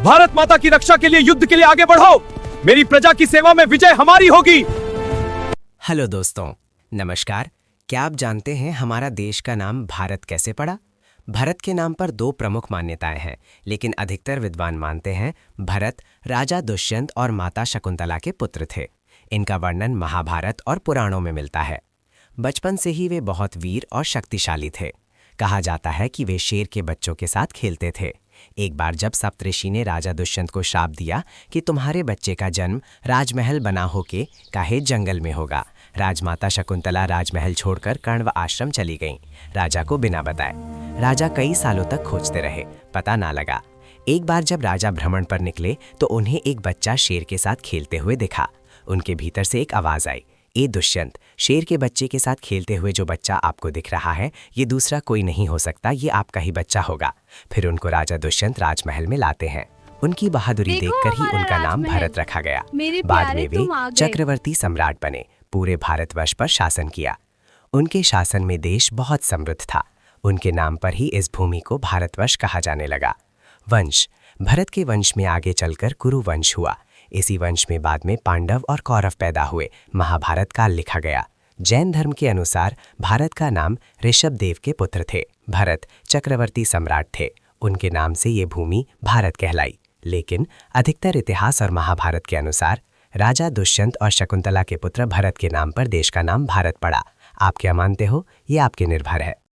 भारत माता की रक्षा के लिए युद्ध के लिए आगे बढ़ो। मेरी प्रजा की सेवा में विजय हमारी होगी। हेलो दोस्तों, नमस्कार। क्या आप जानते हैं हमारा देश का नाम भारत कैसे पड़ा? भरत के नाम पर दो प्रमुख मान्यताएं हैं, लेकिन अधिकतर विद्वान मानते हैं भरत राजा दुष्यंत और माता शकुंतला के पुत्र थे। इनका वर्णन महाभारत और पुराणों में मिलता है। बचपन से ही वे बहुत वीर और शक्तिशाली थे। कहा जाता है कि वे शेर के बच्चों के साथ खेलते थे। एक बार जब सप्तऋषि ने राजा दुष्यंत को श्राप दिया कि तुम्हारे बच्चे का जन्म राजमहल बना होके काहे जंगल में होगा, राजमाता शकुंतला राजमहल छोड़कर कण्व आश्रम चली गईं, राजा को बिना बताए। राजा कई सालों तक खोजते रहे, पता ना लगा। एक बार जब राजा भ्रमण पर निकले तो उन्हें एक बच्चा शेर के साथ खेलते हुए दिखा। उनके भीतर से एक आवाज आई, ए दुष्यंत, शेर के बच्चे के साथ खेलते हुए जो बच्चा आपको दिख रहा है ये दूसरा कोई नहीं हो सकता, ये आपका ही बच्चा होगा। फिर उनको राजा दुष्यंत राजमहल में लाते हैं। उनकी बहादुरी देखकर ही उनका नाम भरत रखा गया। बाद में वे चक्रवर्ती सम्राट बने, पूरे भारतवर्ष पर शासन किया। उनके शासन में देश बहुत समृद्ध था। उनके नाम पर ही इस भूमि को भारतवर्ष कहा जाने लगा। वंश, भरत के वंश में आगे चलकर कुरु वंश हुआ। इसी वंश में बाद में पांडव और कौरव पैदा हुए। महाभारत काल लिखा गया। जैन धर्म के अनुसार भारत का नाम ऋषभदेव के पुत्र थे। भरत चक्रवर्ती सम्राट थे, उनके नाम से ये भूमि भारत कहलाई। लेकिन अधिकतर इतिहास और महाभारत के अनुसार राजा दुष्यंत और शकुंतला के पुत्र भरत के नाम पर देश का नाम भारत पड़ा। आप क्या मानते हो, ये आपके निर्भर है।